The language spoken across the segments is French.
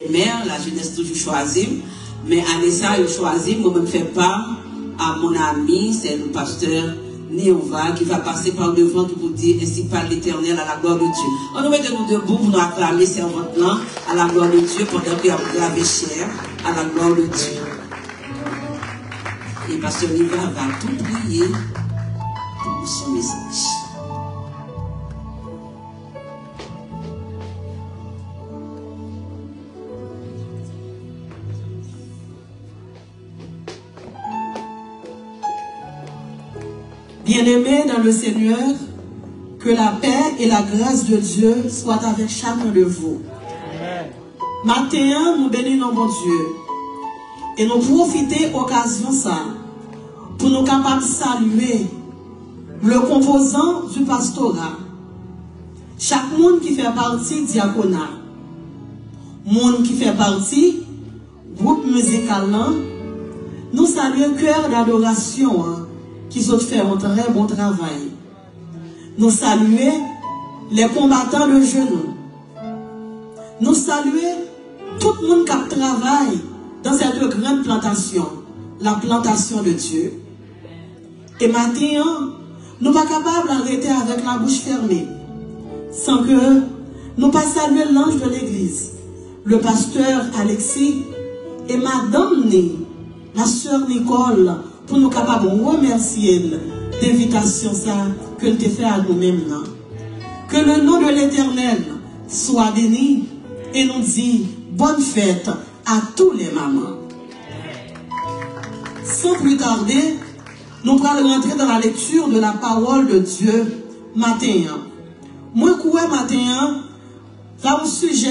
Mère, la jeunesse toujours choisie, mais année ça, je choisis, moi me fais part à mon ami, c'est le pasteur Néova, qui va passer par devant pour vous dire, ainsi parle l'Éternel à la gloire de Dieu. On nous met nous debout pour nous acclamer servante là, à la gloire de Dieu, pendant qu'il a gravé cher, à la gloire de Dieu. Et pasteur Néova va tout prier pour son message. Bien-aimés dans le Seigneur, que la paix et la grâce de Dieu soient avec chacun de vous. Amen. Matin, nous bénissons mon Dieu et nous profitons de l'occasion ça pour nous capables de saluer le composant du pastorat. Chaque monde qui fait partie du diaconat, monde qui fait partie du groupe musical, nous saluons cœur d'adoration. Qui ont fait un très bon travail. Nous saluons les combattants de genoux. Nous saluons tout le monde qui travaille dans cette grande plantation, la plantation de Dieu. Et maintenant, nous ne sommes pas capables d'arrêter avec la bouche fermée, sans que nous pas saluer l'ange de l'église, le pasteur Alexis et madame Né, la sœur Nicole, pour nous capables de remercier l'invitation que tu fait à nous-mêmes. Que le nom de l'Éternel soit béni et nous dit bonne fête à tous les mamans. Sans plus tarder, nous allons rentrer dans la lecture de la parole de Dieu matin. Moi, quoi matin, là un sujet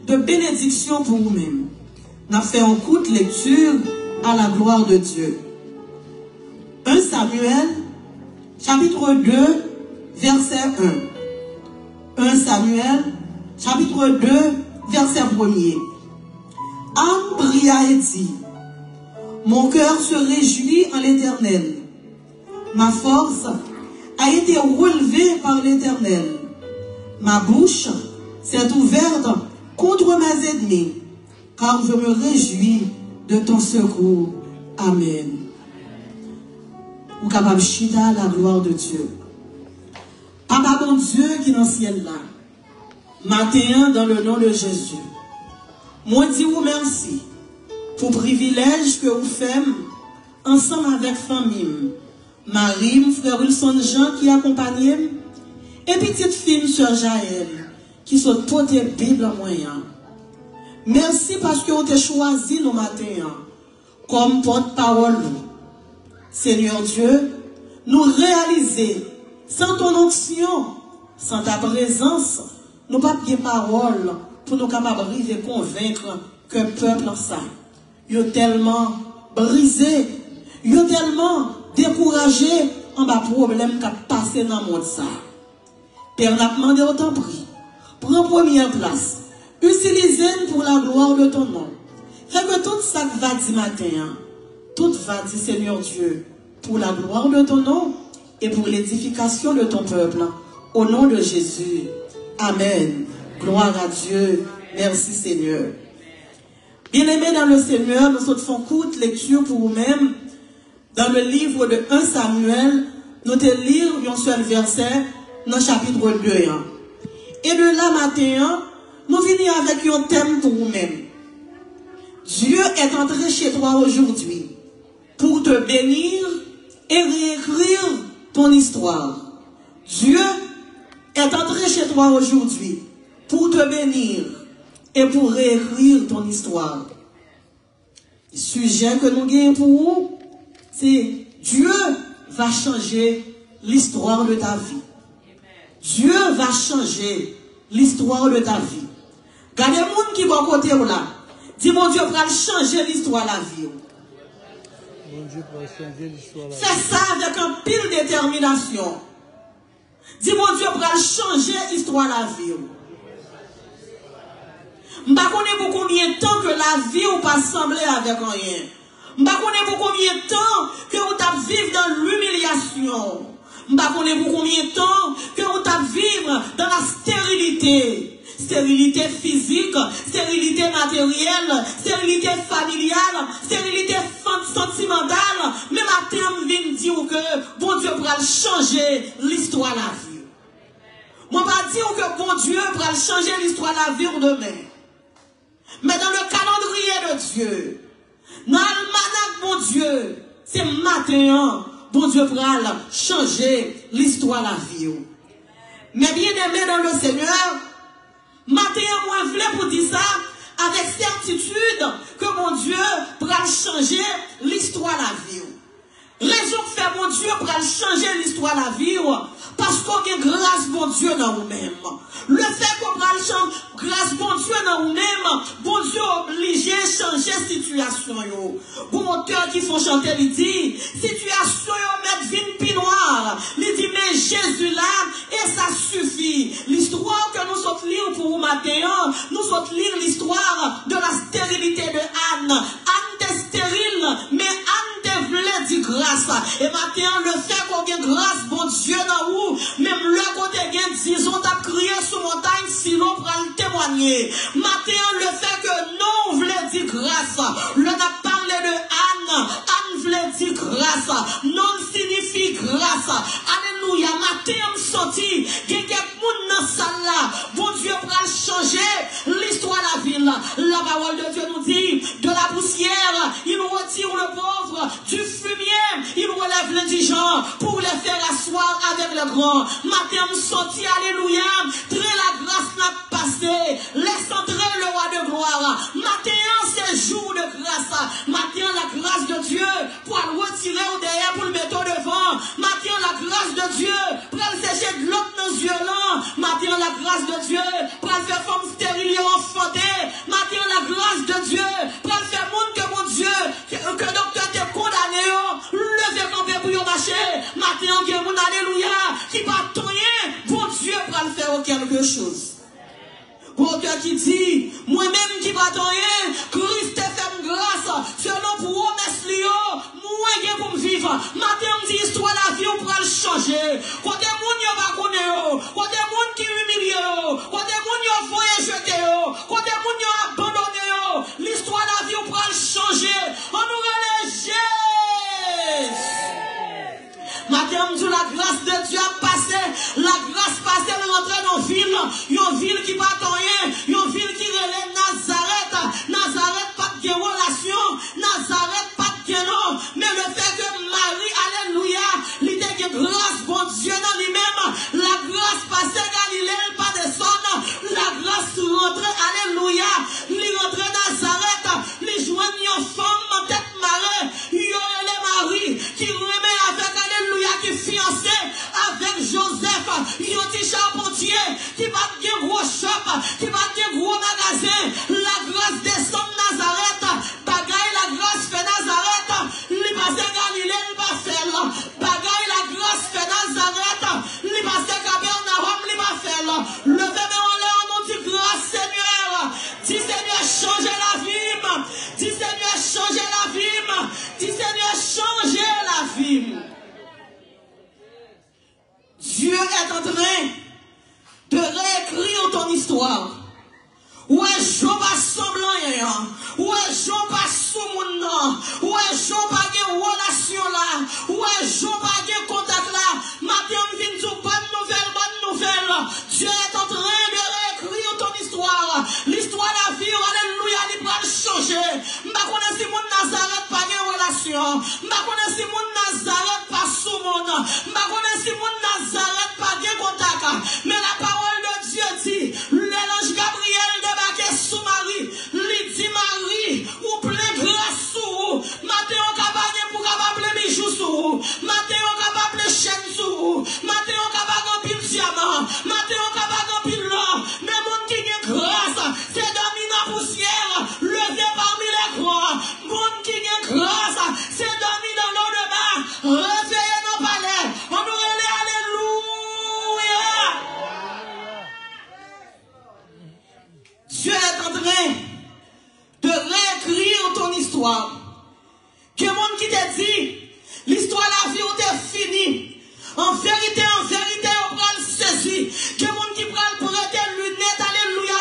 de bénédiction pour vous-même. Nous avons fait une courte lecture à la gloire de Dieu. 1 Samuel, chapitre 2, verset 1. 1 Samuel, chapitre 2, verset 1er. Anne pria et dit, mon cœur se réjouit en l'Éternel. Ma force a été relevée par l'Éternel. Ma bouche s'est ouverte contre mes ennemis, car je me réjouis de ton secours. Amen. Ou capable chita la gloire de Dieu. Papa bon Dieu qui est dans le ciel là, matin dans le nom de Jésus, moi dis vous merci pour le privilège que vous faites ensemble avec famille, Marie, frère Wilson Jean qui accompagne, et petite fille sœur Jaël qui sont portées Bible en moyen. Merci parce que vous avez choisi nos matins comme porte-parole. Seigneur Dieu, nous réaliser sans ton onction, sans ta présence, nous pas de parole pour nous capables de convaincre que le peuple ça, il est tellement brisé, il est tellement découragé en bas problème qui a passé dans le monde ça. Père, on a demandé autant prix. Prends première place. Utilisez-nous pour la gloire de ton nom. Fais que tout ça va dire matin. Tout va dire, Seigneur Dieu, pour la gloire de ton nom et pour l'édification de ton peuple. Au nom de Jésus. Amen. Gloire à Dieu. Merci Seigneur. Bien-aimés dans le Seigneur, nous faisons courte lecture pour vous-même. Dans le livre de 1 Samuel, nous te lire un seul verset dans le chapitre 2. Et de là matin, nous venons avec un thème pour vous-même. Dieu est entré chez toi aujourd'hui pour te bénir et réécrire ton histoire. Dieu est entré chez toi aujourd'hui pour te bénir et pour réécrire ton histoire. Le sujet que nous gagnons pour vous, c'est Dieu va changer l'histoire de ta vie. Dieu va changer l'histoire de ta vie. Regardez les gens qui vont côté là. Dis mon Dieu va changer l'histoire de la vie. Fais ça avec un pile détermination. Dis mon Dieu va changer l'histoire de la vie. Je ne sais pas pour combien de temps que la vie ou pas semblé avec rien. Je ne sais pas pour combien de temps que vous avez vivre dans l'humiliation. Je ne sais pas pour combien de temps que vous avez vivre dans la stérilité. stérilité physique, stérilité matérielle, stérilité familiale, stérilité sentimentale. Mais matin, je viens dire que bon Dieu pourra changer l'histoire de la vie. Moi, pas dire que bon Dieu pourra changer l'histoire de la vie demain. Mais dans le calendrier de Dieu, dans l'almanach, bon Dieu, c'est matin, bon Dieu pourra changer l'histoire de la vie. Mais bien aimé dans le Seigneur, matin, moi, je voulais pour dire ça avec certitude que mon Dieu pourra changer l'histoire de la vie. Raison que fait mon Dieu pourra changer l'histoire de la vie, parce qu'on a grâce, mon Dieu, dans nous-mêmes. Le fait qu'on a grâce, mon Dieu, dans nous-mêmes, bon Dieu obligé à changer la situation. Pour mon cœur qui font chanter, il dit, situation, mettre vine pi noire. Il dit, mais Jésus là, et ça suffit. L'histoire que nous sommes lire pour vous matin, nous sommes lire l'histoire de la stérilité de Anne. Anne était stérile, mais Anne te voulait dire grâce. Et maintenant, le fait qu'on ait grâce, bon Dieu, dans vous, même le côté gain, disons, t'as crié sur montagne, sinon pour le témoigner. Maintenant, le fait que non voulait dire grâce, le n'a parlé de Anne, Anne voulait dire grâce, non signifie grâce. Alléluia, matin, on sorti, quelqu'un dans salle là, bon Dieu pour changer l'histoire de la ville. La parole de Dieu nous dit, de la poussière, il retire le pauvre, du fumier, il relève l'indigent pour les faire asseoir avec le grand. Matin, on sorti, alléluia, très la grâce n'a passé, laisse entrer le roi de gloire. Matin, c'est jour de grâce. Matin, la grâce de Dieu pour le retirer au derrière, pour le mettre au devant. Matin, la grâce de Dieu pour le sécher de l'autre dans les yeux là. Matin, la grâce de Dieu pour le faire femme stérile et enfantée. Matin, la grâce de Dieu pour le faire monde que mon Dieu, que docteur t'est condamné, lever camper pour y marcher. Matin, que mon alléluia, qui va tourner, bon Dieu pour le faire quelque chose. Bon Dieu qui dit, moi-même qui va tourner, Christ est fait grâce, selon promesse Lio, moi pour me vivre. Matin, on dit histoire la vie, on pourra le changer. Quand des gens ne va connaître, quand des gens qui humilient, quand des gens qui vont jeter, quand des gens qui abandonné, l'histoire de la vie, on pourra le changer. On nous relève. Matin, on dit la grâce de Dieu a passé, la grâce passée, elle rentre dans une ville qui va rien, une ville qui relève Nazareth. Nazareth, pas de relation, Nazareth, pas de non, mais le fait que Marie, alléluia, l'idée que grâce, bon Dieu dans lui-même, la grâce passée Galilée, pas de son, la grâce rentre, alléluia, il rentre Nazareth, il joignent une femme en tête marée, il y a les Marie qui remet avec, alléluia, qui fiancé avec Joseph, il y a des charpentiers qui va bien gros shop, qui va bien gros magasin, la grâce descend Nazareth, bagaille la grâce fait Nazareth, il passe Galilée, il va faire, bagaille la grâce fait Nazareth, il passe Capernaum, il va faire, levez en l'air, on dit grâce Seigneur, dis Seigneur changer la vie, dis Seigneur changer la vie, dis Seigneur changer la vie. Dieu est en train de réécrire ton histoire. Où est Job pas semblant, où est Job pas sous mon nom, où est Job pas de relation là, où est Job pas de contact là. Matin, on vient de bonne nouvelle. Dieu est en train de réécrire ton histoire. L'histoire de la vie, alléluia, il va changer. Je connais si mon Nazareth pas de relation. Je connais si mon Nazareth pas sous mon nom. Je connais si mon Nazareth pas de contact. Mais la parole de Dieu dit, l'ange Gabriel débarqué sous Marie, lui dit Marie, ou plein grâce sous vous. Matin on capable pour capable bijoux sous vous. Matin on capable chaîne sous vous. Matin on capable pile diamant. Matin on capable pile l'or. Mais mon qui est grâce, c'est dormi dans la poussière, levé parmi les grands. Mon qui est grâce, c'est dormi dans l'eau de bain, réveillé dans le palais. On nous relève, alléluia. Dieu est en train de réécrire ton histoire. Que le monde qui t'a dit, l'histoire de la vie est finie. En vérité, on va le saisir. Que le monde qui prend le prêter lunettes, alléluia,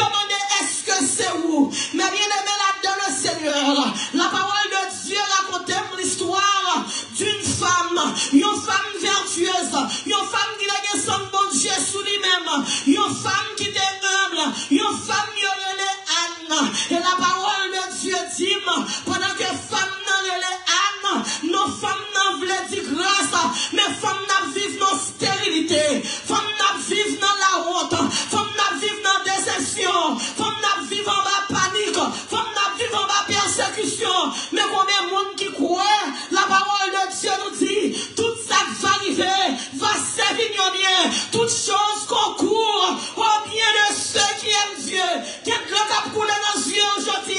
demander est-ce que c'est vous. Mais bien aimé là-dedans le Seigneur, la parole de Dieu raconte l'histoire d'une femme, une femme vertueuse, une femme qui a gagné son bon Dieu sous lui-même, une femme qui était humble, une femme qui relève Anne. Et la parole de Dieu dit, pendant que femme n'a relève Anne, nos femmes n'en voulaient dire grâce, mais femmes n'a vivent dans stérilité, femmes n'a vivent dans la honte, femmes n'a vivent dans déception, femmes n'a vivent en bas panique, femmes n'a vivent en bas persécution. Mais combien de monde qui croit, la parole de Dieu nous dit, tout ça va arriver, va servir bien, toutes choses concourent au bien de ceux qui aiment Dieu. Quelqu'un qui a coulé dans les yeux aujourd'hui,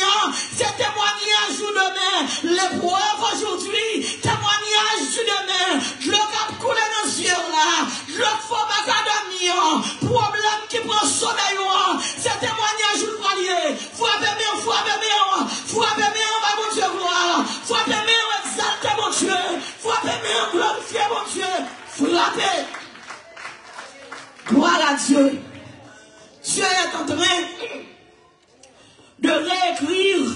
c'est témoignage du demain, l'épreuve aujourd'hui, témoignage du demain, le cap coulé dans les yeux là, le faux macadamia, problème qui prend sommeil, c'est témoignage du poignet, frappez bien, mon Dieu, gloire, frappez bien, exaltez mon Dieu, frappez bien, glorifiez mon Dieu, frappez. Gloire à Dieu. Dieu est en train de réécrire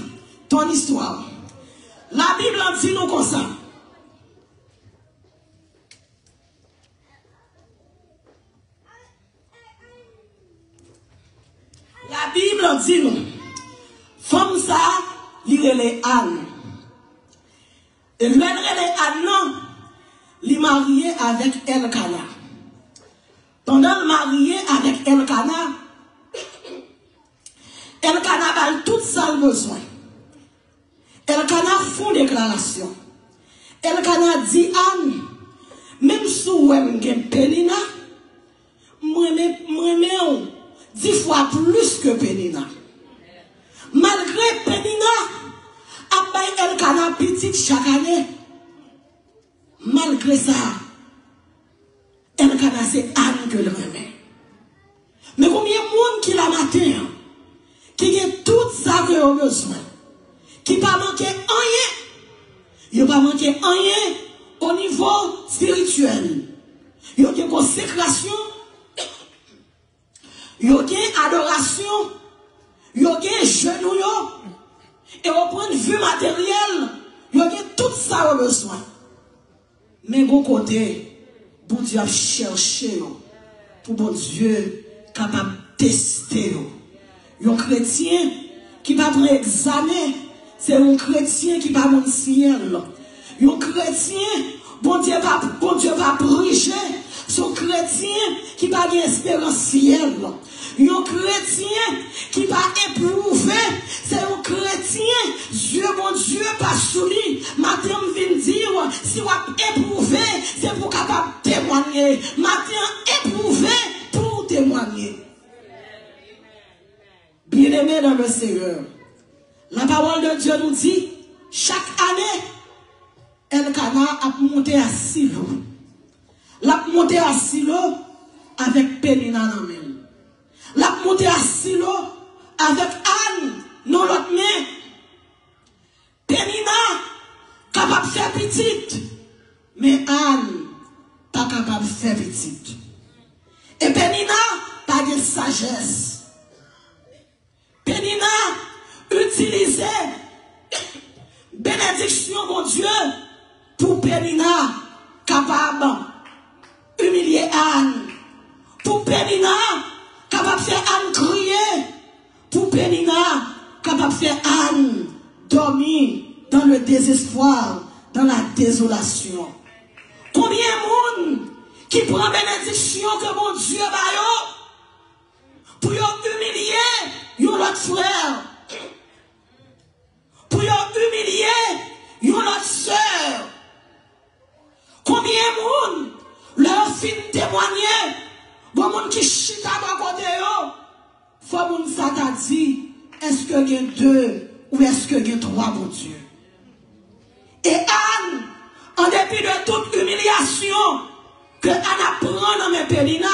ton histoire. La Bible en dit nous comme ça. La Bible en dit nous. Femme ça, il est Anne. Et l'elle est Anne, non, il est marié avec Elkana. Pendant le marié avec Elkana, Elkana a tout ça besoin. Elkana font déclaration. Elkana dit Anne, même si vous avez Pénina, moi 10 fois plus que Pénina. Malgré Pénina, a Elkana petite chaque année. Malgré ça, Elkana c'est Anne que le remet. Mais combien de monde qui la matin, qui a tout ça que a besoin, qui pas manqué rien, il n'a pas manqué rien au niveau spirituel. Il y a une consécration, il y a une adoration, il y a un genou, et au point de vue matériel, il y a tout ça au besoin. Mais bon côté, bon Dieu a cherché pour bon Dieu capable de tester. Un chrétien qui va prendre examen, c'est un chrétien qui va mon ciel. Un chrétien, bon Dieu va briser. Son chrétien qui va gagner espérance ciel. Un chrétien qui va éprouver, c'est un chrétien, Dieu, mon Dieu, pas soumis. Matin, vient dire, si vous éprouver, c'est pour capable témoigner. Matin, éprouver pour témoigner. Bien-aimé dans le Seigneur, la parole de Dieu nous dit, chaque année, Elkana a monté à Silo. L'a monté à Silo avec Pénina dans la main. L'a monté à Silo avec Anne dans l'autre main. Pénina capable de faire petite, mais Anne pas capable de faire petite. Et Pénina pas de sagesse. Pénina utilisait bénédiction, mon Dieu, pour Pénina capable humilier Anne. Pour Pénina capable de faire Anne crier. Pour Pénina capable de faire Anne dormir dans le désespoir, dans la désolation. Combien de monde qui prend bénédiction que mon Dieu va pour humilier l'autre frère, pour humilier l'autre soeur. Combien de monde leur fin témoigner, bon monde qui chita à côté yo, faut moun ça t'a dit, est-ce que il y a 2 ou est-ce que il y a 3, mon Dieu? Et Anne, en dépit de toute humiliation que Anne apprend dans mes Pénina,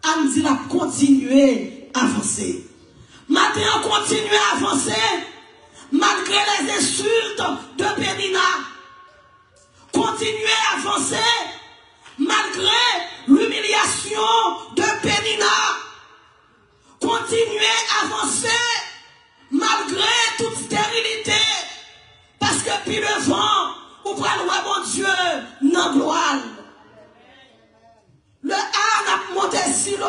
Anne dit la continuer à avancer. Matin, on continue à avancer malgré les insultes de Pénina. Continuez à avancer malgré l'humiliation de Pénina. Continuez continuer à avancer malgré toute stérilité. Parce que puis devant, ou prend le bon Dieu, non gloire. Le âne a monté si l'eau.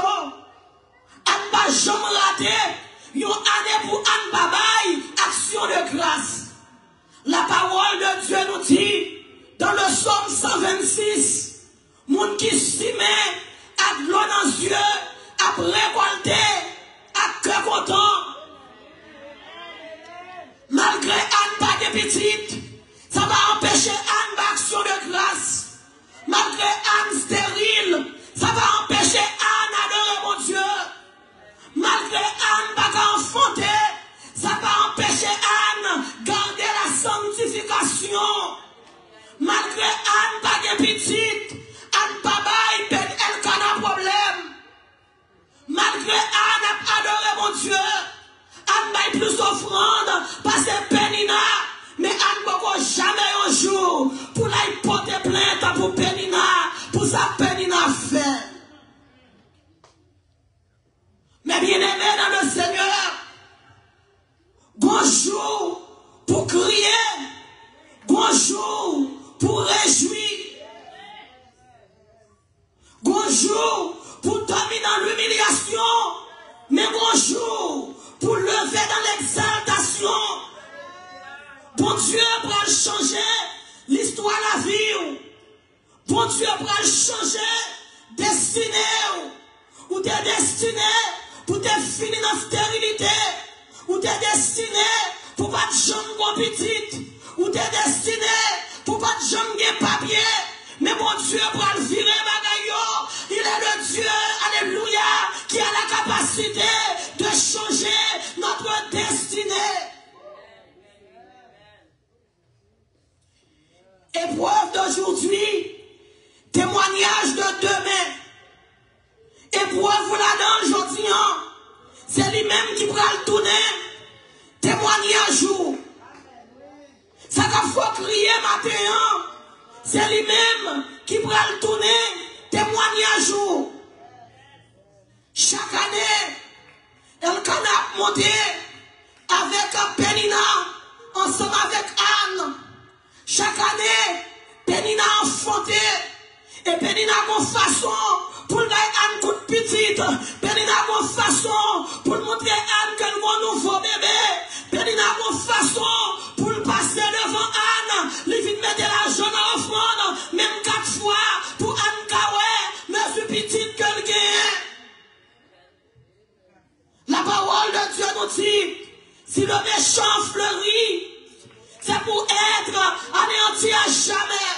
Anne pas jamais raté. Yon année pour Anne Babaye, action de grâce. La parole de Dieu nous dit, dans le psaume 126, moun qui s'y met, à de l'eau dans les yeux, à récolter, à cœur content. Malgré Anne pas de petite, ça va empêcher Anne d'action de grâce. Malgré Anne stérile, ça va empêcher Anne d'adorer mon Dieu. Malgré Anne pas enfanter, ça va empêcher Anne garder la sanctification. Malgré Anne pas de petite, Anne pas baille, elle n'a problème. Malgré Anne a adoré mon Dieu, Anne baille plus offrande parce que Pénina, mais Anne ne jamais un jour pour la porter plainte pour Pénina, pour sa Pénina fait. Mais bien aimé dans le Seigneur, bonjour pour crier, bonjour pour réjouir, bonjour pour dormir dans l'humiliation, mais bonjour pour lever dans l'exaltation. Bon Dieu va changer l'histoire de la vie. Bon Dieu va changer destinée. Ou t'es destiné pour te finir dans la stérilité. Ou t'es destiné pour pas de jambes petite. Ou t'es destiné pour pas de jambes papier. Mais mon Dieu va le virer bagayo. Il est le Dieu, alléluia, qui a la capacité de changer notre destinée. Épreuve d'aujourd'hui, témoignage de demain. Épreuve là-dedans aujourd'hui, c'est lui-même qui va le tourner. Témoignage où. Ça va crier matin, c'est lui-même qui va le tourner. Témoignage où. Chaque année, elle a monté avec Pénina, ensemble avec Anne. Chaque année, Pénina a enfanté. Et Pénina a une façon pour gagner Anne coup de petite. Pénina a une façon pour montrer Anne qu'elle a un nouveau bébé. Pénina a une façon pour passer devant Anne. Il vient mettre l'argent dans l'offrande, même 4 fois pour Anne Kawé, mais plus petite qu'elle gagne. La parole de Dieu nous dit, si le méchant fleurit, c'est pour être anéanti à jamais.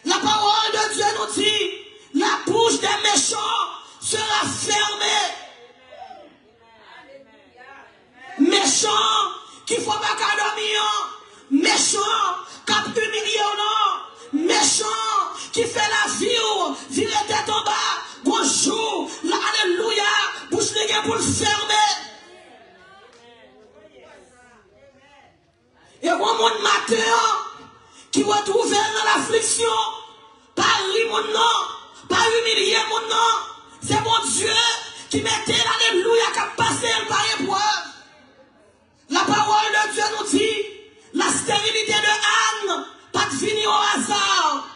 La parole de Dieu nous dit, la bouche des méchants sera fermée. Méchant qui ne faut pas qu'à dormir. Méchant qui a humilié ou non. Méchant qui fait la vie ou virer tête en bas. Bonjour, alléluia, bouche nègre pour le fermer. Et moi, mon matin, qui va trouver dans l'affliction, pas rire mon nom, pas humilier mon nom. C'est mon Dieu qui mettait l'alléluia qui a passé par épreuve. La parole de Dieu nous dit, la stérilité de Anne, pas de finir au hasard.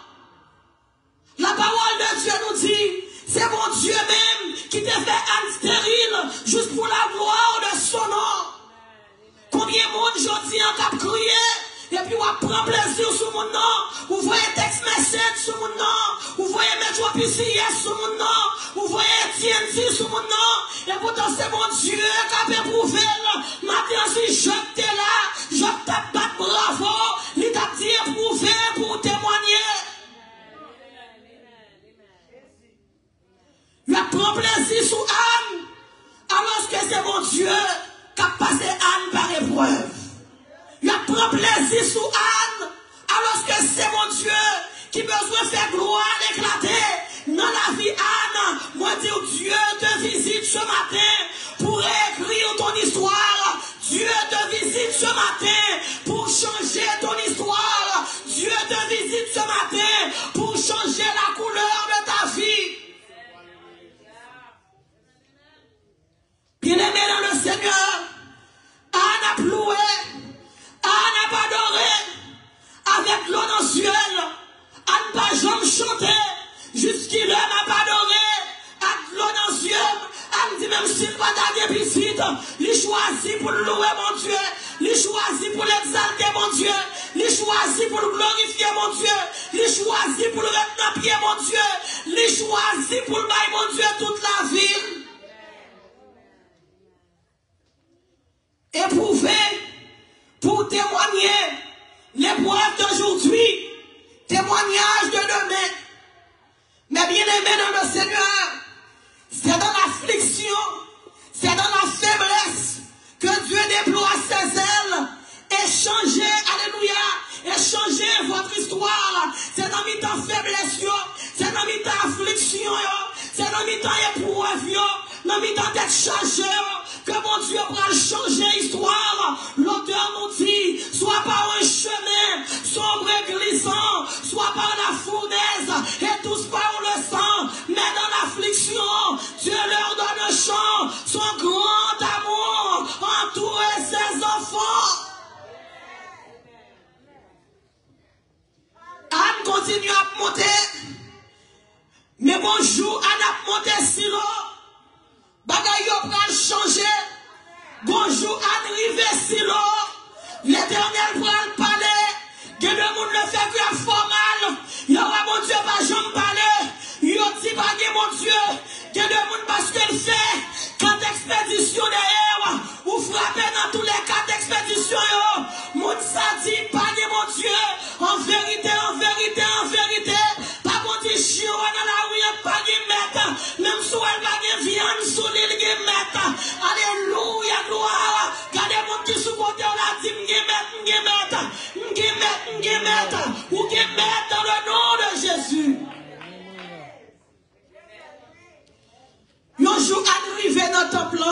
La parole de Dieu nous dit, c'est mon Dieu même qui t'a fait Anne stérile, juste pour la gloire de son nom. Combien de monde aujourd'hui en cap crié, et puis on prend plaisir sur mon nom, vous voyez text message sur mon nom, vous voyez mettre PCS sur mon nom, vous voyez TNT sur mon nom, et pourtant c'est mon Dieu qui a éprouvé. Maintenant si je t'ai là, je tape pas bravo, il t'a dit éprouvé pour témoigner. Il a pris plaisir sur Anne, alors que c'est mon Dieu qui a passé Anne par épreuve. Il a pris plaisir sur Anne, alors que c'est mon Dieu qui besoin de faire gloire éclater dans la vie Anne. Moi dire Dieu te visite ce matin pour écrire ton histoire. Dieu te visite ce matin pour changer ton histoire. Dieu te visite ce matin pour changer la couleur de ta vie. Bien pour le louer, mon Dieu. Il choisit pour l'exalter, mon Dieu. Il choisit pour le glorifier, mon Dieu. Il choisit pour le mettre dans pied, mon Dieu. Il choisit pour le bail, mon Dieu, toute la ville. Éprouver pour témoigner l'épreuve d'aujourd'hui, témoignage de demain. Mais bien aimé dans le Seigneur, c'est dans l'affliction, c'est dans la faiblesse que Dieu déploie ses ailes et changer, alléluia, et changer votre histoire. C'est dans mi temps faiblesse, c'est dans mi temps affliction, c'est dans mi temps épreuve, dans mi temps d'être changé, que mon Dieu va changer l'histoire. L'auteur nous dit, soit par un chemin sombre et glissant, soit par la fournaise, et tous par le sang, mais dans l'affliction, Dieu leur donne un chant, son grand amour entoure ses enfants. Anne continue à monter, mais bonjour, Anne a monté si l'eau. Bagay yo pral changer. Bonjour, arrivé si l'eau. L'Éternel pral parler. Que le monde le fait que formal. Yo va mon Dieu pas jamais parler. Yo dit pas mon Dieu. Que le monde parce qu'il fait. Quand expédition derrière. Ou frapper dans tous les cas d'expédition yo. Moun sa dit pas mon Dieu. En vérité, en vérité, en vérité. Pas mon Dieu chien dans la rue pas mettre. Même si elle va viande sous l'île qui mettre. Alléluia, gloire. Gardez mon petit sous-côté, on a dit m'gémettre. Ou qui mettre dans le nom de Jésus. Un jour arrivé dans le temple,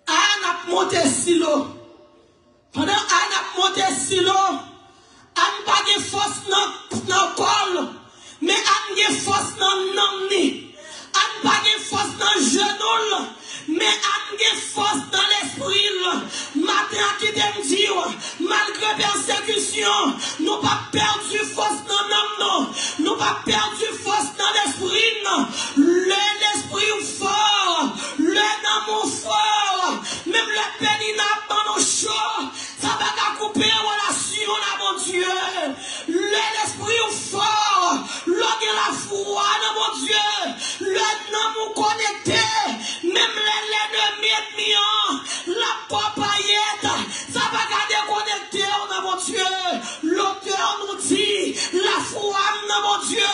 Anne a monté silo. Pendant Anne a monté silo, Anne n'a pas de force dans le col, mais Anne a de force dans le nom. Anne n'a pas de force dans le genou, mais Anne a de force dans l'esprit. Matin qui t'aime dire, malgré persécution, nous pas perdu force dans l'homme, nous pas perdu force dans l'esprit. L'esprit fort, le nom fort, même le pénis n'a pas nos chaud, ça va couper relation là, mon Dieu. L'esprit fort, la foi dans mon Dieu, le nom connecté, même l'ennemi, la papaillette, ça va garder connecté dans mon Dieu. L'auteur nous dit, la foi dans mon Dieu,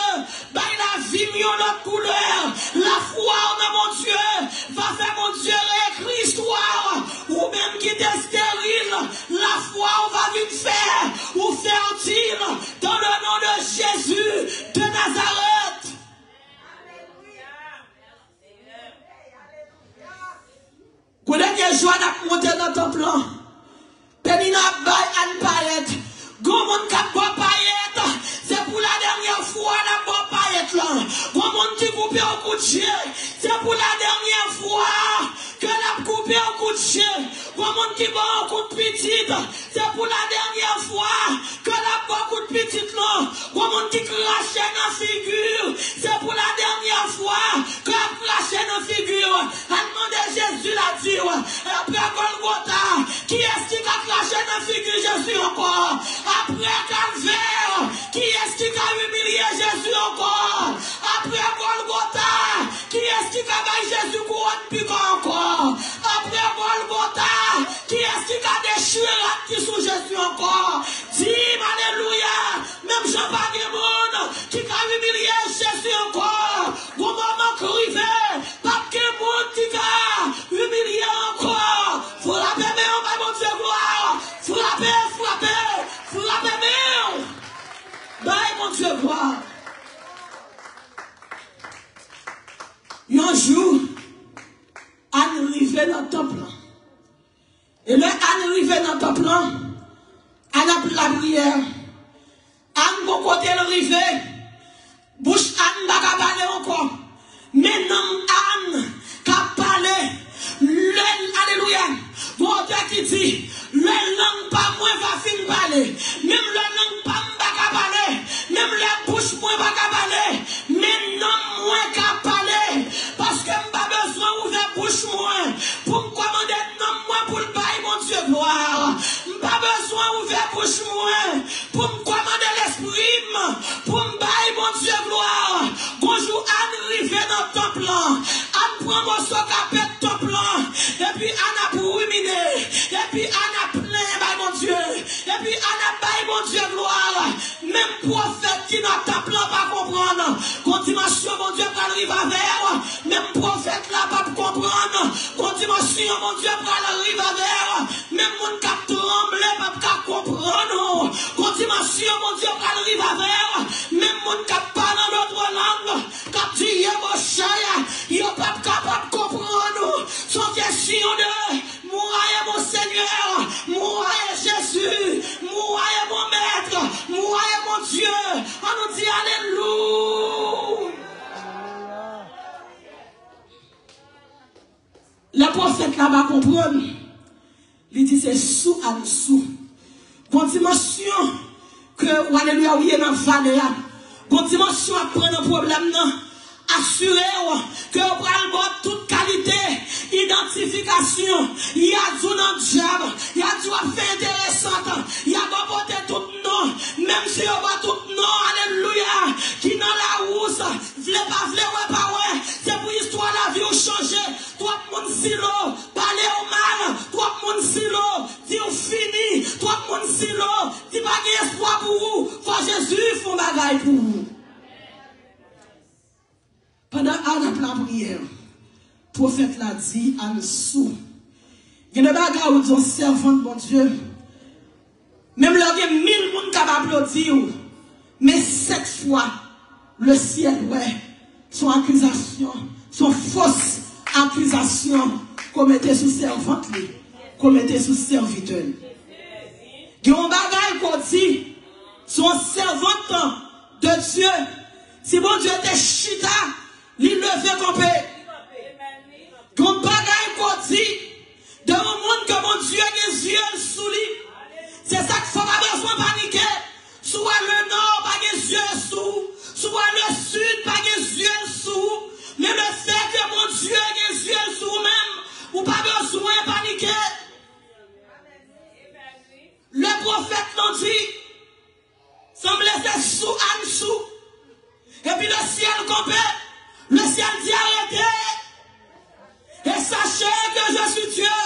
ben la vie notre couleur, la foi dans mon Dieu, va faire mon Dieu réécrire histoire, ou même qui est stérile, la foi on va vite faire, ou fertile, dans le nom de Jésus de Nazareth. Quand les gens ont monté dans ton plan, Pénina baille Anne paillette, Gomon cap bois paillette, c'est pour la dernière fois la bois paillette là. Gomon qui coupe au coup de chien, c'est pour la dernière fois que la coupe au coup de chien. Gomon qui bat au coup de petite, c'est pour la dernière fois que la bois au coup de petite là. Gomon qui crache dans la figure, c'est pour la dernière fois que la crache dans la figure. Demandez Jésus l'a dit, après Golgotha, qui est-ce qui a craché dans la figure Jésus encore? Après Calvaire, qui est-ce qui a humilié Jésus encore? Après Golgotha, qui est-ce qui a baillé Jésus couronne piquant encore? Après Golgotha, qui est-ce qui a déchiré la petite sous Jésus encore? Dis, alléluia, même Jean-Baptiste qui a humilié Jésus encore. Au moment crivé, pas que monde qui a humilié encore. Frappez, mais on va mon Dieu gloire. Frappez, mais bye mon Dieu gloire. Un jour, Anne arrivait dans le temple. Et là, Anne arrivait dans le temple. Anne a pris la prière. Anne, bon côté, elle arrivait. Bouche Anne, n'a pas parlé encore. Maintenant, Anne, qu'a parlé. Alléluia. Bon Dieu qui dit, le langue pas moins va fin parler. Même le langue pas va parler. Même la bouche moins va parler. Maintenant, moins qu'à parler. Parce que m'pas besoin ouvrir bouche moins. Pour me commander non moins pour le puis on a plein, mon Dieu. Et puis on a bail, mon Dieu, gloire. Même prophète qui n'a pas plan pas comprendre. Quand dimension, mon Dieu, pour arriver à vers. Même prophète là, pas comprendre. Quand dimension, mon Dieu, pour arriver à vers. Même mon cap tremble, pas comprendre. Quand dimension, mon Dieu, pour arriver à vers. Même mon cap parle dans notre langue. Quand tu y es, mon cher, il n'est pas capable de comprendre. Sans question de mourir, mon Seigneur, mourir, Jésus, mourir, mon Maître, mourir, mon Dieu. On nous dit Alléluia. Le prophète là-bas comprendre. Il dit c'est sous en dessous. Bon dimension que, Alléluia, oui, dans le vallée. Bon dimension à prendre un problème, non. Assurez-vous que vous prenez toute qualité, identification, il y a du dans le job, il y a du fait intéressant, il y a beau tout nom, même si vous avez tout nom, alléluia, qui dans la rousse, vle pas ouais, c'est pour l'histoire de la vie ou changer, toi mon silo, parler au mal, toi mon silo, dis ou fini, toi mon silo, dis pas qu'il espoir pour vous, faut Jésus font bagaille pour vous. Pendant la prière, le prophète l'a dit en dessous. Il y a des bagages où ils ont servant de mon Dieu. Même là, il y a 1000 personnes qui applaudir. Mais 7 fois, le ciel, ouais, son accusation, son fausse accusation, commettée sous servante, commettée sous serviteur. Il y a un bagage qu'on dit, son servante de Dieu, si mon Dieu était chita, il levait campé. Qu'on bagaille qu'on dit, de mon monde que mon Dieu a des yeux sous lui. C'est ça qu'il ne faut pas besoin de paniquer. Soit le nord, pas des yeux sous. Soit le sud, pas des yeux sous. Mais le fait que mon Dieu a des yeux sous même, ou pas besoin de paniquer. Le prophète l'ont dit, semble laisser sous en dessous. Et puis le ciel campé. Le ciel dit arrêtez. Et sachez que je suis Dieu.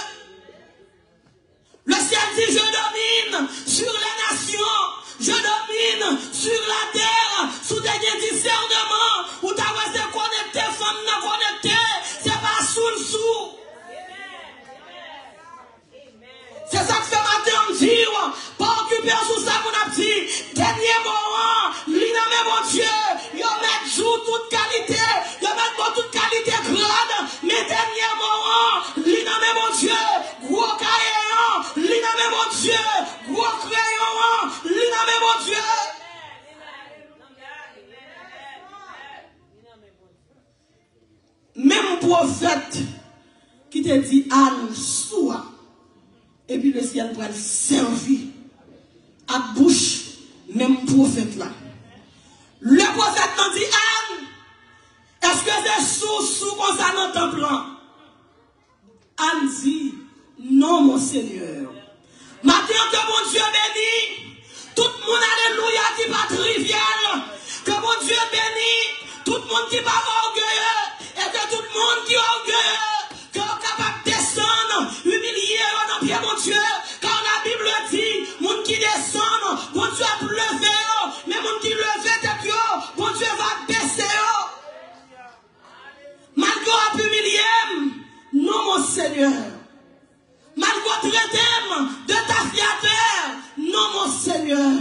Le ciel dit je domine sur les nations. Je domine sur la terre. Sous des discernements. Où tu as été connecté, femme non connectée. C'est pas sous le sous. C'est ça que fait matin me dire. Pas occupé sous ça qu'on a dit. Dernier moment. L'inamé mon Dieu. Ils mettent sous toute qualité. Ils mettent toute qualité grande. Mais dernier moment. L'inamé mon Dieu. Gros cahier. L'inamé mon Dieu. Gros crayon. L'inamé mon Dieu. Même prophète qui te dit Anne soit. Et puis le ciel va le servir à bouche, même prophète là. Le prophète m'a dit, Anne, est-ce que c'est sous comme ça dans ton plan? Anne dit, non mon Seigneur. Maintenant que mon Dieu bénit, tout le monde alléluia qui pas trivial, que mon Dieu bénit, tout le monde qui pas orgueilleux, et que tout le monde qui est orgueilleux, qui est capable de descendre, humilier dans pied mon Dieu, car la Bible dit, monde qui descend, mon Dieu a levé, mais monde qui levé tête, mon Dieu va baisser. Malgré a humilié, non mon Seigneur. Malgré traiter de ta fiateur, non mon Seigneur.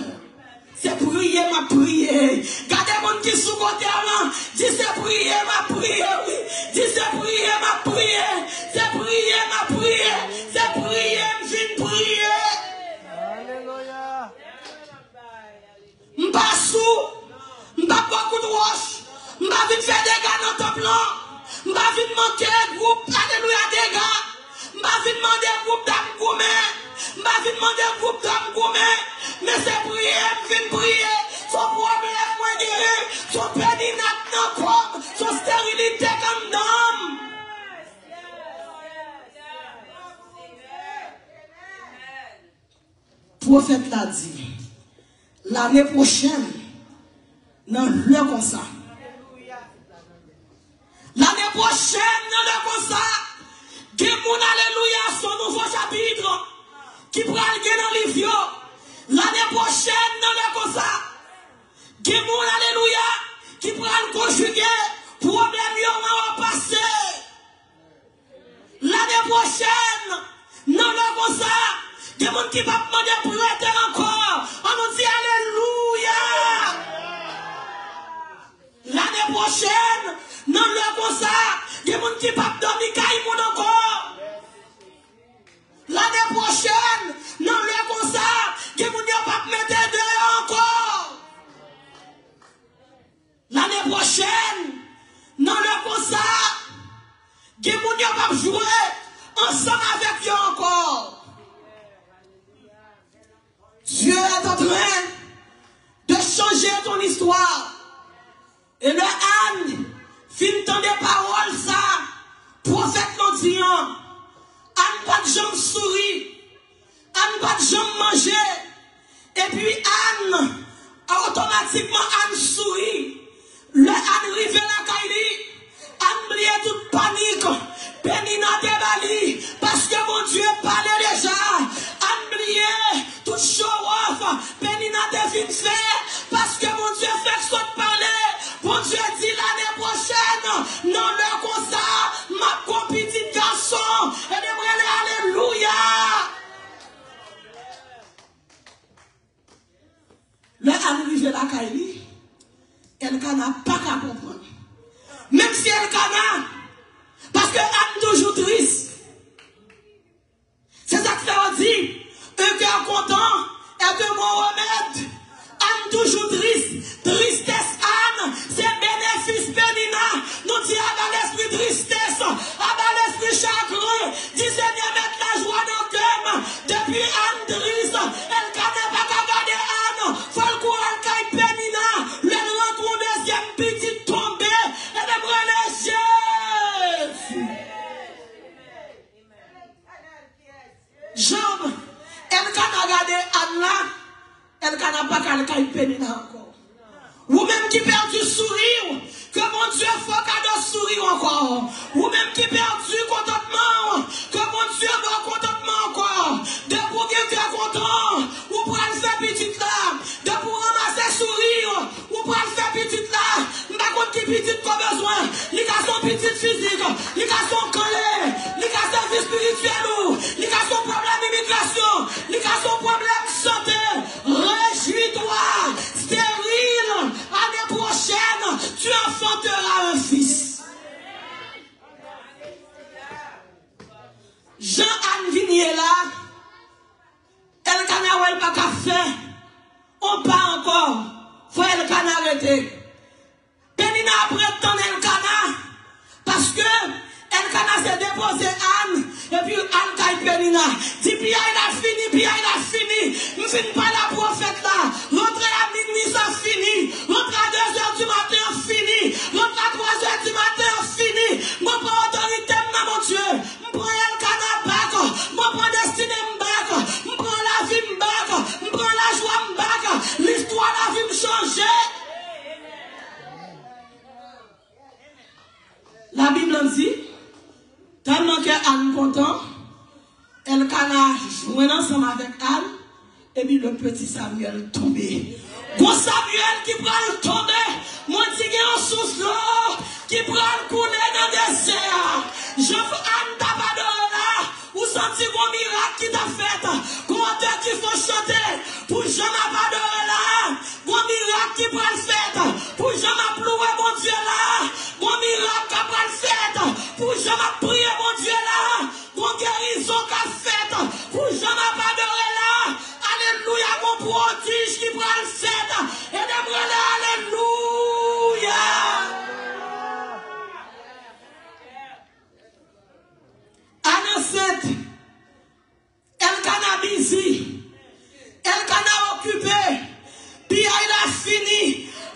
C'est prier, ma prière. Gardez mon qui sous côté là. Dis c'est prier, ma prière, oui. Dis c'est prier, ma prière. C'est prier, ma prière. C'est prier, je viens prier. Alléluia. M'pas sous. M'pas beaucoup de roches. M'pas vite faire des gars dans ton plan. M'pas vite manquer groupe. Alléluia, des gars. M'pas vite demander groupe d'âme gourmet. M'pas vite demander groupe d'âme gourmet. Mais c'est prier, viens prier. Son problème, moi, guéri. Son pédinat, non, comme. Son stérilité, comme d'homme. Prophète l'a dit. L'année prochaine, dans le comme ça. L'année prochaine, dans le comme ça. Des moun, alléluia, son nouveau chapitre. fatigué, problème yo va passer. L'année prochaine, non, non, comme ça, il y a des gens qui vont demander prêter encore. On nous dit alléluia. L'année prochaine, non, non, comme ça, il y a des gens qui vont dormir caïmoun encore. L'année prochaine, non, non, comme ça, il y a des gens qui vont mettre dehors encore. L'année prochaine, non, non, comme ça, il y a des gens qui vont jouer ensemble avec eux encore. Dieu est en train de changer ton histoire. Et le Anne, fin tant des paroles, ça, prophète l'ont dit, Anne pas de jambes souris, Anne pas de jambes manger. Et puis Anne, automatiquement Anne sourit. Le Anne rive la caille, Anne brille toute panique. Pénina débali, parce que mon Dieu parlait déjà. Anne brille, toute show-off. Pénina devine faire, parce que mon Dieu fait que ça parler. Mon Dieu dit l'année prochaine, non, le comme ça, ma petite garçon, et de alléluia. Le Anne rive la caille, elle n'a pas qu'à comprendre. Même si elle n'a, parce que Anne toujours triste. C'est ça que ça veut dire. Un cœur content est de mon remède. Anne toujours triste. Tristesse Anne, c'est bénéfice Pénina. Nous disons à l'esprit tristesse, à l'esprit chagrin. Dis Seigneur, mettre la joie dans le cœur. Depuis Anne triste, elle ne pas qu'à garder Anne. Faut le courage qu'elle Pénina. Le rencontre deuxième petite tombée. Et de brûler Jésus. Job, elle n'a regardé Anne là, elle n'a pas qu'à Pénina encore. Ou même qui perd du sourire, que mon Dieu faut qu'à sourire encore. Ou même qui perd du contentement, que mon Dieu va contentement encore. De pour qu'il soit content, ou pour aller faire petite là, de pour ramasser sourire, ou pour aller faire petite là. Par contre, qui petite qu'on a besoin, les gars sont petites physiques, les gars sont collés, les gars sont vie spirituelle, les gars sont problème d'immigration, les gars sont problème santé. Réjouis-toi, stérile, année prochaine, tu enfanteras un fils. Jean-Anne Vignier là, elle canard pas qu'à faire, on part encore, faut elle canard arrêter. Pénina après temps elle canard, parce que elle canard s'est déposé Anne, et puis Anne caille Pénina. Dit puis il a fini, puis il a fini. Nous finissons pas la prophète là. Rentrez à minuit, ça fini. Rentrez à 2h du matin, fini. Rentrez à 3h du matin, fini. Moi, prends autorité, mon Dieu. Je prends elle canard bac. Moi, prends destinée bac. Je prends la vie bac. Je prends la joie bac. L'histoire la vie me changer. La Bible dit, tellement qu'Anne content, elle canard joué ensemble avec Anne, et puis le petit Samuel tombé. Gros Samuel qui prend le tomber, moi qui ai un souffle qui prend le couler dans le désert. Je veux Anne t'abandonner là, ou sentir mon miracle qui t'a fait, comment qu'il faut chanter, pour jamais abandonner là, mon miracle qui prend le fait, pour jamais plouer mon Dieu là, mon miracle qui prend le fait, pour jamais prier mon Dieu là, mon guérison qu'a fait, pour jamais abandonner là, alléluia, mon prodige qui prend le fait, et de brûler, alléluia. Anne 7, elle cannabisi, elle canna occupé, puis elle a fini,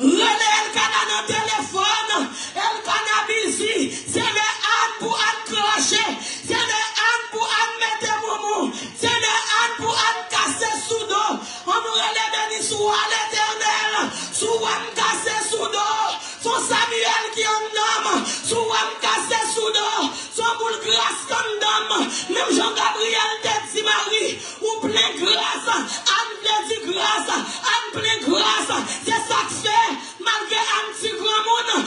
relais elle canna dans le téléphone, elle cannabisi, c'est le Anne pour Anne clocher, c'est le Anne pour Anne mettre moumou, c'est le Anne pour Anne casser sous dos, on nous relève béni sous à l'éternel, sous Anne casser sous dos, son Samuel qui en homme, sous Anne casser sous dos, son boule grâce comme d'homme, même Jean-Gabriel te dit Marie, ou plein grâce, Anne te dit grâce, Anne plein grâce, c'est ça que fait, malgré un petit grand monde,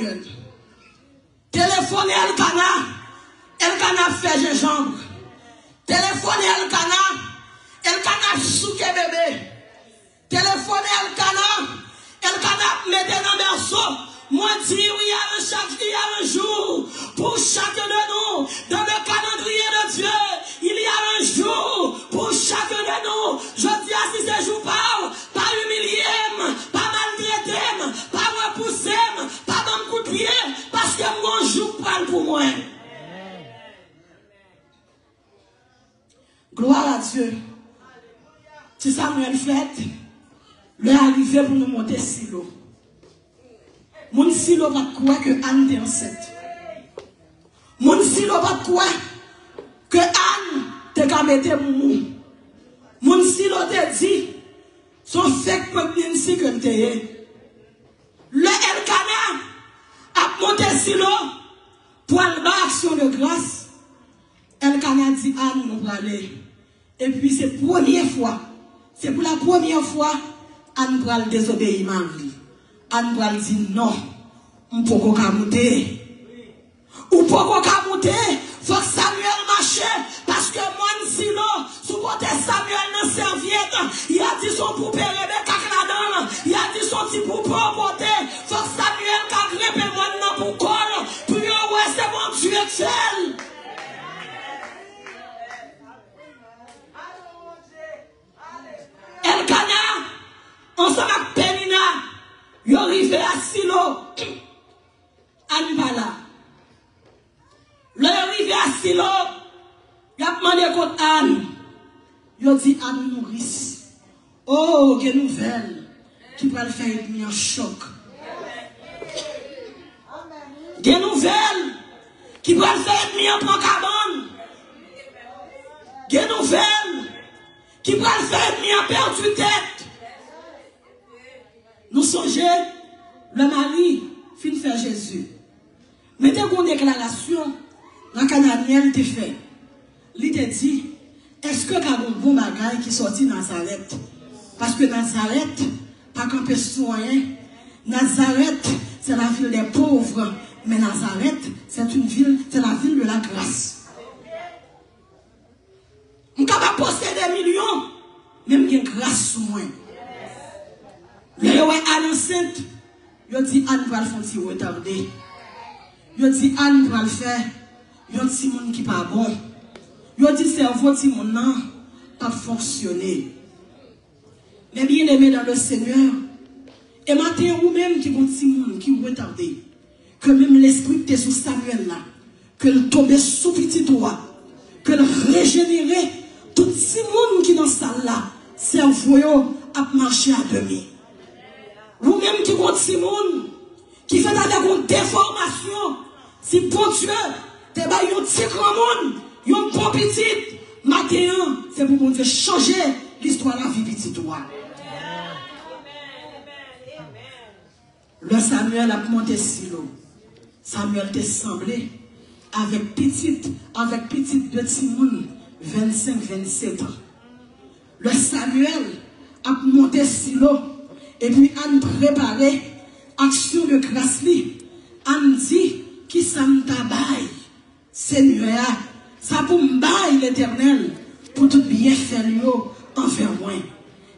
Samuel. Téléphonez Elkana fait gingembre. Téléphonez Elkana souke bébé. Téléphonez Elkana mettez dans le berceau. Moi dis oui, il y a un jour pour chacun de nous, dans le calendrier de Dieu, il y a un jour pour chacun de nous. Je dis à si ce jour pas humilié, pas maltraité, pas repoussé, pas dans le coup de pied, parce que mon jour parle pour moi. Gloire à Dieu. Si Samuel fait, l'heure arrivée pour nous monter silo. Mon silo va croire que Anne est enceinte. Mon silo va croire que Anne te gamete moumou. Mon silo te dit, son fait que si que t'es. Le Elkana a monté silo pour aller action de grâce. Elkana dit Anne nous va aller. Et puis c'est pour la première fois, Anne va désobéir Marie. Anne va dire non, on peut pas monter. Ou pas monter, faut que Samuel marche. Parce que moi, sinon, sous côté Samuel dans serviette, il a dit son poupée Rebecca là-dedans, il a dit son petit poupée au côté. Faut que Samuel a grippé moi dans pour colle. Puis ouais, c'est mon Dieu excelle. Elkana, ensemble avec Penina, ils arrivé à Silo. Anne va là. Ils arrivé à Silo. Ils ont demandé contre Anne. Ils ont dit Anne nourrice. Oh, quelle nouvelle. Qui va le faire un choc. Des nouvelles. Qui va le faire un cabane. Des nouvelles. Qui va le faire perdu tête. Nous songeons, le mari fin faire Jésus. Mettez une déclaration, la Canadienne te fait. Il te dit, est-ce que tu as un bon bagage qui sortit de Nazareth? Parce que Nazareth, pas qu'un peu citoyen. Nazareth, c'est la ville des pauvres. Mais Nazareth, c'est une ville, c'est la ville de la grâce. On peut posséder des millions, même qu'il y a grâce sur moi. Le Anne enceinte, il dit Anne va le faire retarder. Il dit Anne va le faire. Il dit monde qui pas bon. Il dit cerveau ti mon non pas fonctionner. Mais bien aimé dans le Seigneur, et matin ou même qui vont ti monde qui retarder, que même l'esprit qui est sous Samuel là, que le tombe sous petit toi, que le régénérer tout si monde qui dans salle là, cerveau a marché à demi. Ou même qui compte si monde qui fait une déformation, si bon Dieu, t'es pas un petit grand monde, un bon petit, matin, c'est pour mon Dieu changer l'histoire de la vie petit toi. Le Samuel a monté silo. Samuel t'a semblé avec petite de Timon, 25-27 ans. Le Samuel a monté silo. Et puis, Anne préparait action de grâce. Anne dit, qui ça me tabaille, Seigneur, ça pour me bailler l'éternel, pour tout bien faire envers moi.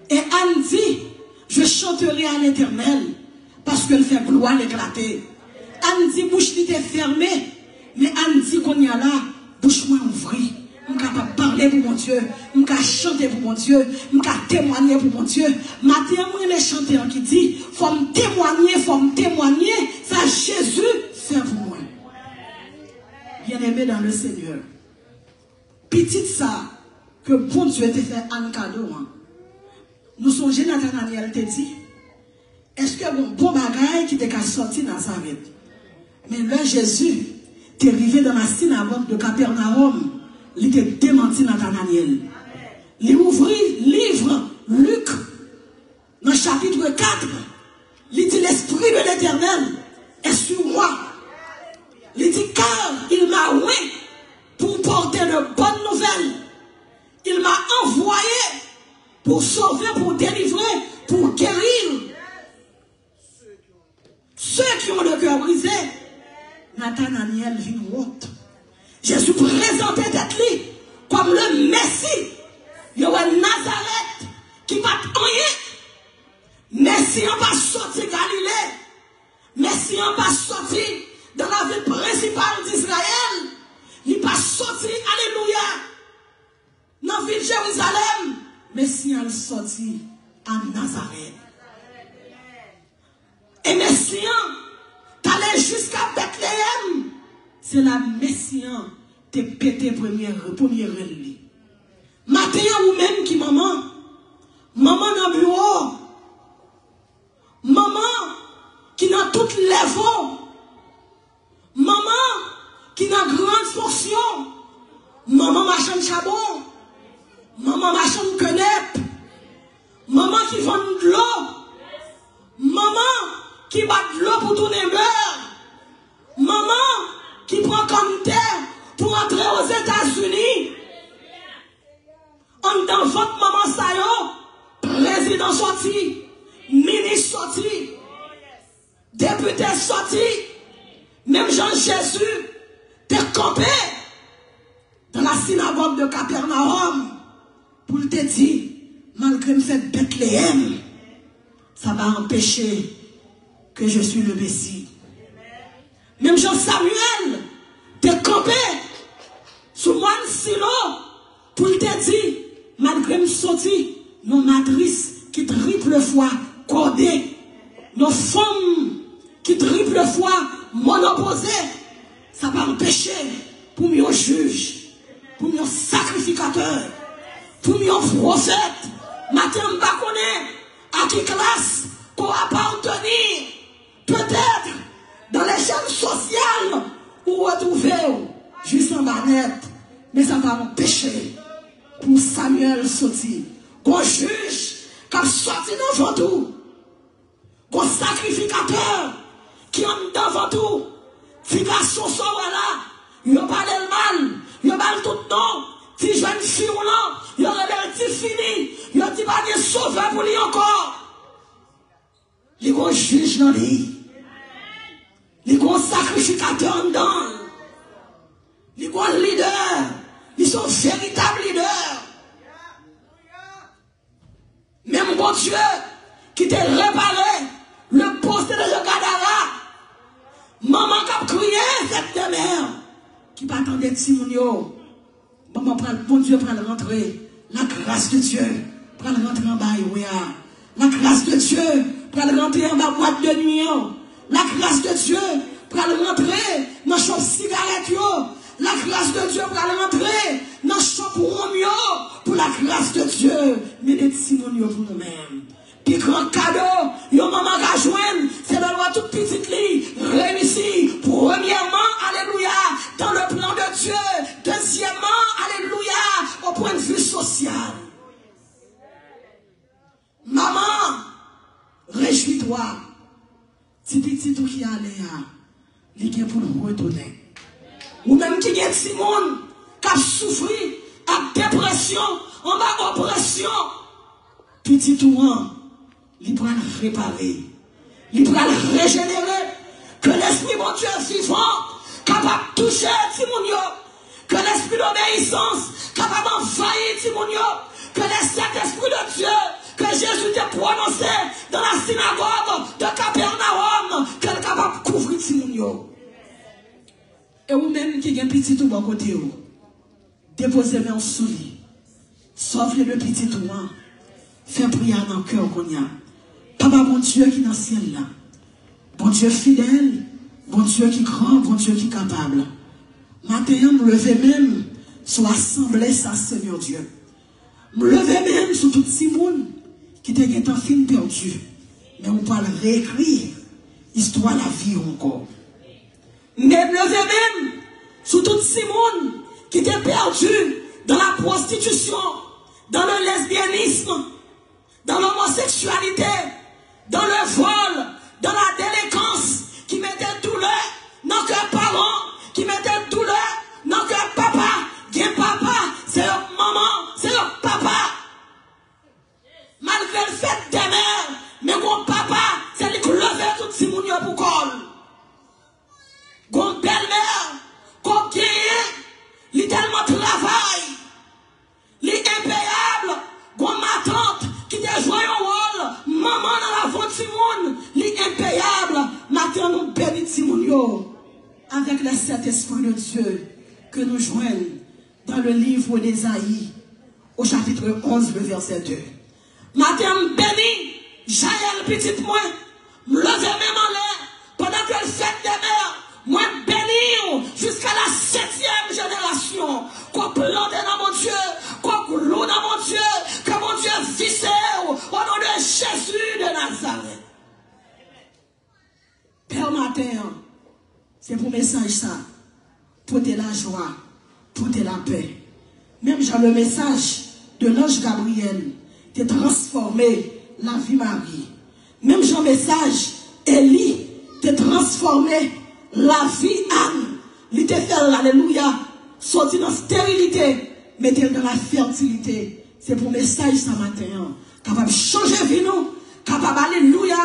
Et Anne dit, je chanterai à l'éternel, parce qu'elle fait gloire éclater. Anne dit, bouche était fermée, mais Anne dit qu'on y a là, bouche moi ouvrie. Je suis capable de parler pour mon Dieu, je suis capable de chanter pour mon Dieu, je suis capable de témoigner pour mon Dieu. Matin, moi, les chanteurs qui disent, il faut me témoigner, ça Jésus fait pour moi. Bien-aimé dans le Seigneur, petit ça, que bon Dieu te fait un cadeau. Nous sommes Nathanaël te dit, est-ce que bon bagage qui t'a sorti dans Nazareth? Mais là, Jésus, t'es arrivé dans la synagogue de Capernaum. Il te démenti Nathanaël. Il ouvrit livre Luc dans le chapitre 4. Il dit l'Esprit de l'Éternel est sur moi. Il dit car il m'a oint pour porter de bonnes nouvelles. Il m'a envoyé pour sauver, pour délivrer, pour guérir ceux qui millions de cœurs brisés. Nathanaël vit honte. Jésus présentait d'être lui comme le Messie. Il y a Nazareth qui va rien. Messie n'a pas sorti Galilée. Messie n'a pas sorti dans la ville principale d'Israël. Il n'est pas sorti, alléluia, dans la ville de Jérusalem. Messie a sorti à Nazareth. Et Messie est allé jusqu'à Bethléem. C'est la Messie qui a pété première règle. Maintenant, ou même qui maman dans le bureau, maman qui dans toutes les voies, maman qui dans grande fonction, maman machin chabon, maman machin quenep, maman qui vend de l'eau, maman qui bat de l'eau pour tourner beurre, maman qui prend comme terre pour entrer aux États-Unis. En dans votre maman Sayo, président sorti, ministre sorti, député sorti, même Jean-Jésus t'es campé dans la synagogue de Capernaum pour te dire, malgré cette Bethléem, ça va empêcher que je suis le Messie. Même Jean-Samuel t'es campé sous mon silo pour te dire, malgré me sorti, nos matrices qui triple fois codées, nos femmes qui triple fois monoposées, ça va empêcher pour mieux juge, pour mieux sacrificateur, pour mieux prophète. Matin, je ne connais à qui classe pour appartenir, peut-être dans l'échelle sociale ou retrouver juste en manette, mais ça va empêcher pour Samuel sortir, qu'on juge, qu'on sorti devant tout, qu'on sacrificateur qui est devant tout, figation soit là, il a pas le mal, il a pas tout le temps, si jeune fille ou non, il a rebelle fini, il a dit pas de sauveur pour lui encore. Les gros juges dans lui, les gros sacrificateurs dedans, les gros leaders. Ils sont véritables leaders. Même bon Dieu qui t'a réparé le poste de Gadara. Maman qui a crié cette mère qui pas attendre Timonio. Maman prend bon Dieu prend rentrer. La grâce de Dieu prend rentrer en bas. La grâce de Dieu prend rentrer en bas boîte de nuit. La grâce de Dieu prend rentrer dans shop cigarette. La grâce de Dieu pour aller rentrer dans le champ pour la grâce de Dieu, mais des Simonio pour nous-mêmes. Puis grand cadeau, yon maman a joindre, c'est le loi toute petite lit, réussi, premièrement, alléluia, dans le plan de Dieu, deuxièmement, alléluia, au point de vue social. Maman, réjouis-toi, si petit tout qui allait à, il est pour nous retourner. Ou même qui est Simone, qui a souffert à dépression, en bas oppression. Petit ouan, il pourra le réparer, il pourra le régénérer. Que l'esprit mon Dieu vivant, capable de toucher Timonio, que l'esprit d'obéissance, capable d'envahir Timonio, que le Saint-Esprit de Dieu, que Jésus t'a prononcé dans la synagogue de Capernaum, qu'elle est capable de couvrir Timonio. Et vous même qui avez un petit tout bon côté, déposez-le en sous lui. Sauve-le le petit tout. Fais prière dans le cœur qu'on y a. Papa, bon Dieu qui est dans le ciel là. Bon Dieu fidèle. Bon Dieu qui est grand. Bon Dieu qui est capable. Maintenant, me lever même sur l'assemblée, ça, Seigneur Dieu. Me lever même sur tout ce monde qui était en fin perdu. Mais on parle réécrire l'histoire de la vie encore. Mais lever même sur tout ce monde qui était perdu dans la prostitution, dans le lesbianisme, dans l'homosexualité, dans le vol, dans la délinquance, qui mettait douleur dans le cœur parent, qui mettait douleur dans le cœur papa, qui est papa, c'est le maman, c'est le papa. Malgré le fait des mères, mais mon papa, c'est lui qui levait tout ce monde pour col. avec les 7 esprits de Dieu que nous joignons dans le livre d'Ésaïe, au chapitre 11, le verset 2. Matin, béni, Jaël, petite moi, me lever même en l'air, pendant que le fête des mères, moi béni jusqu'à la 7e génération, qu'on plante dans mon Dieu, qu'on cloue dans mon Dieu, que mon Dieu visse au nom de Jésus de Nazareth. Père matin, c'est pour message ça, pour te la joie, pour te la paix. Même j'ai le message de l'ange Gabriel, te transformé la vie Marie. Même j'ai le message, Élie, te transformé la vie Anne. Il te fait, alléluia, sortir dans la stérilité, mettez dans la fertilité. C'est pour message ce matin. Capable de changer vie nous, capable, alléluia,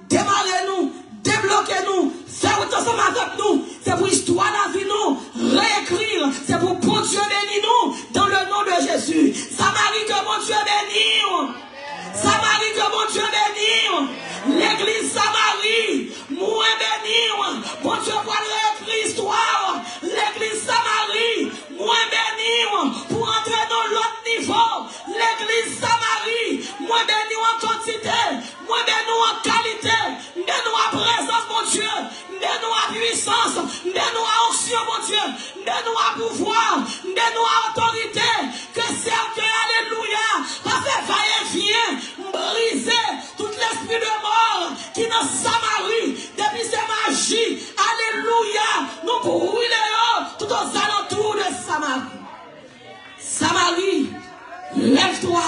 démarrer nous, débloquer nous, faire autant ensemble avec nous. C'est pour histoire de la vie nous, réécrire. C'est pour bon Dieu bénir nous dans le nom de Jésus. Ça m'arrive que mon Dieu bénisse. Ça m'arrive que mon Dieu bénisse. L'église Samarie, moins béni, bon Dieu va réécrire l'histoire. L'église Samarie, moins béni, pour entrer dans l'autre niveau. L'église Samarie, moins béni en quantité, moins béni en qualité, béni en présence, mon Dieu, béni en puissance, béni en onction, mon Dieu, béni en pouvoir, béni en autorité, que certains, alléluia, va faire va-et-vient, briser tout l'esprit de mort qui dans Samarie, depuis ces magies, alléluia, nous brûlons tout aux alentours de Samarie. Samarie, lève-toi,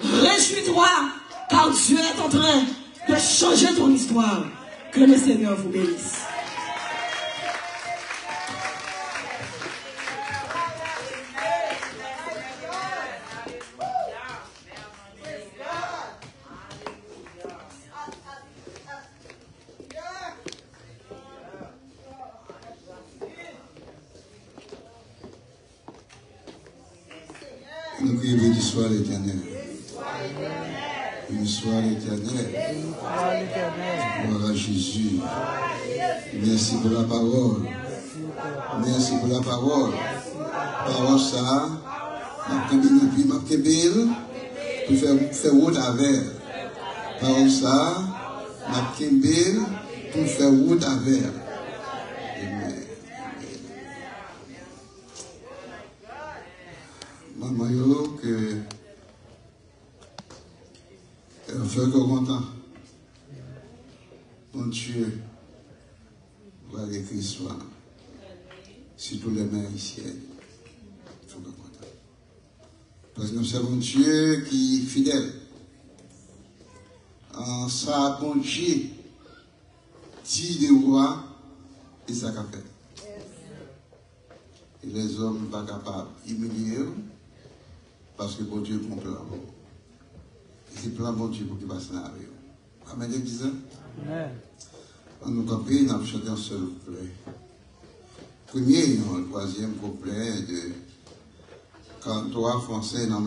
réjouis-toi, car Dieu est en train de changer ton histoire. Que le Seigneur vous bénisse. Nous prions béni soit l'Éternel. Béni soit l'Éternel. Gloire à Jésus. Merci pour la parole. Merci pour la parole. Parole ça, ma kebel, pour faire route avec. Parole ça, ma kebel, pour faire route avec. Maman yo que fait content. Mon Dieu va écrire soit sur tous les mains ici. Faut content. Parce que nous savons Dieu qui est fidèle. En ça, bon Dieu dit des rois et ça qu'a fait. Et les hommes ne sont pas capables d'humilier. Parce que bon Dieu est mon plan. Et c'est plan bon Dieu pour qu'il passe dans la vie. Amen, disant. Amen. On nous compris, nous avons chanté un seul couplet. Premier, le troisième couplet de Cantoire français dans